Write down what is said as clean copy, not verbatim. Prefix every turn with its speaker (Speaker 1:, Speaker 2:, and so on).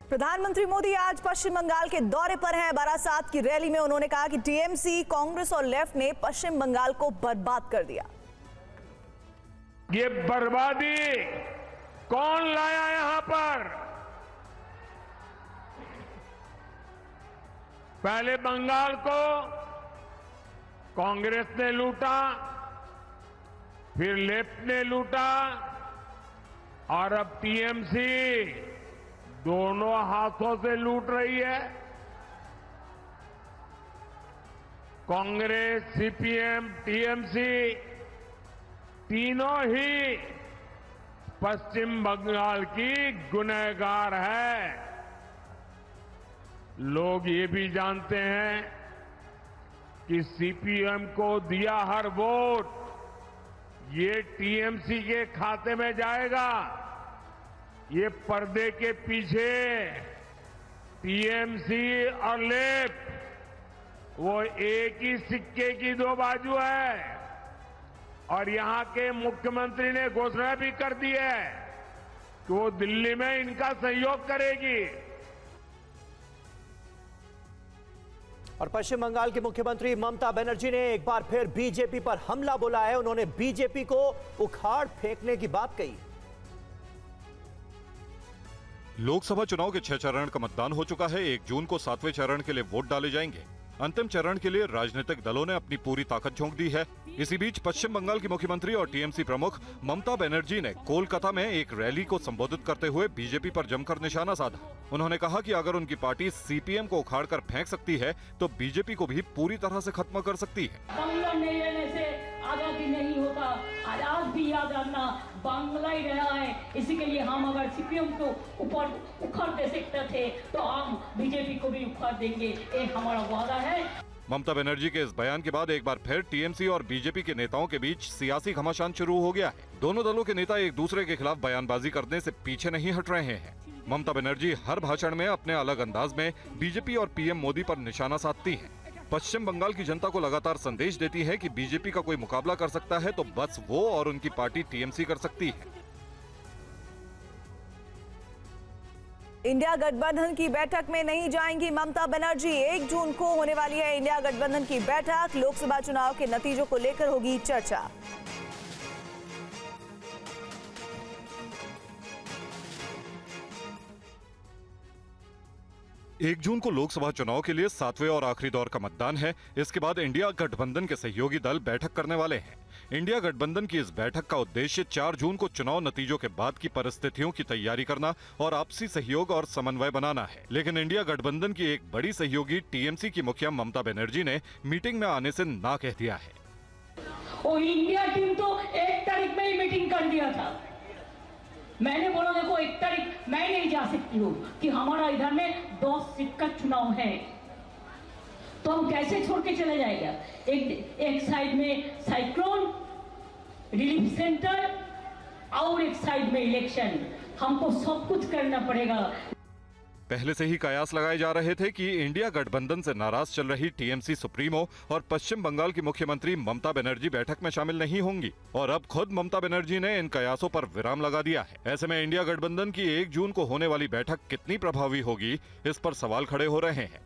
Speaker 1: प्रधानमंत्री मोदी आज पश्चिम बंगाल के दौरे पर हैं। बारासात की रैली में उन्होंने कहा कि टीएमसी, कांग्रेस और लेफ्ट ने पश्चिम बंगाल को बर्बाद कर दिया।
Speaker 2: ये बर्बादी कौन लाया यहां पर? पहले बंगाल को कांग्रेस ने लूटा, फिर लेफ्ट ने लूटा और अब टीएमसी दोनों हाथों से लूट रही है। कांग्रेस, सीपीएम, टीएमसी तीनों ही पश्चिम बंगाल की गुनहगार है। लोग ये भी जानते हैं कि सीपीएम को दिया हर वोट ये टीएमसी के खाते में जाएगा। ये पर्दे के पीछे टीएमसी और लेफ्ट वो एक ही सिक्के की दो बाजू है। और यहां के मुख्यमंत्री ने घोषणा भी कर दी है कि वो दिल्ली में इनका सहयोग करेगी।
Speaker 3: और पश्चिम बंगाल की मुख्यमंत्री ममता बनर्जी ने एक बार फिर बीजेपी पर हमला बोला है। उन्होंने बीजेपी को उखाड़ फेंकने की बात कही।
Speaker 4: लोकसभा चुनाव के 6 चरण का मतदान हो चुका है। 1 जून को 7वें चरण के लिए वोट डाले जाएंगे। अंतिम चरण के लिए राजनीतिक दलों ने अपनी पूरी ताकत झोंक दी है। इसी बीच पश्चिम बंगाल की मुख्यमंत्री और टीएमसी प्रमुख ममता बनर्जी ने कोलकाता में एक रैली को संबोधित करते हुए बीजेपी पर जमकर निशाना साधा। उन्होंने कहा कि अगर उनकी पार्टी सीपीएम को उखाड़ कर फेंक सकती है तो बीजेपी को भी पूरी तरह से खत्म कर सकती है।
Speaker 5: बांग्ला नहीं रहने से आजादी नहीं होता। आज भी याद रखना, बांग्ला ही रहा है। इसी के लिए हम अगर सीपीएम को ऊपर उखाड़ दे सकते थे तो हम बीजेपी को भी उखाड़ देंगे, ये हमारा वादा है।
Speaker 4: ममता बनर्जी के इस बयान के बाद एक बार फिर टीएमसी और बीजेपी के नेताओं के बीच सियासी घमासान शुरू हो गया है। दोनों दलों के नेता एक दूसरे के खिलाफ बयानबाजी करने से पीछे नहीं हट रहे हैं। ममता बनर्जी हर भाषण में अपने अलग अंदाज में बीजेपी और पीएम मोदी पर निशाना साधती हैं। पश्चिम बंगाल की जनता को लगातार संदेश देती है कि बीजेपी का कोई मुकाबला कर सकता है तो बस वो और उनकी पार्टी टीएमसी कर सकती है।
Speaker 1: इंडिया गठबंधन की बैठक में नहीं जाएंगी ममता बनर्जी। 1 जून को होने वाली है इंडिया गठबंधन की बैठक। लोकसभा चुनाव के नतीजों को लेकर होगी चर्चा।
Speaker 4: 1 जून को लोकसभा चुनाव के लिए 7वें और आखिरी दौर का मतदान है। इसके बाद इंडिया गठबंधन के सहयोगी दल बैठक करने वाले हैं। इंडिया गठबंधन की इस बैठक का उद्देश्य 4 जून को चुनाव नतीजों के बाद की परिस्थितियों की तैयारी करना और आपसी सहयोग और समन्वय बनाना है। लेकिन इंडिया गठबंधन की एक बड़ी सहयोगी टीएमसी की मुखिया ममता बनर्जी ने मीटिंग में आने से ना कह दिया है।
Speaker 5: और इंडिया टीम तो 1 तारीख में ही मीटिंग कर दिया था। मैंने बोला देखो 1 तारीख मैं नहीं जा सकती हूँ कि हमारा इधर में 10 सीट का चुनाव है, तो हम कैसे छोड़ के चले जाएगा। एक साइड में साइक्लोन रिलीफ सेंटर और एक साइड में इलेक्शन, हमको सब कुछ करना पड़ेगा।
Speaker 4: पहले से ही कयास लगाए जा रहे थे कि इंडिया गठबंधन से नाराज चल रही टीएमसी सुप्रीमो और पश्चिम बंगाल की मुख्यमंत्री ममता बनर्जी बैठक में शामिल नहीं होंगी और अब खुद ममता बनर्जी ने इन कयासों पर विराम लगा दिया है। ऐसे में इंडिया गठबंधन की 1 जून को होने वाली बैठक कितनी प्रभावी होगी, इस पर सवाल खड़े हो रहे हैं।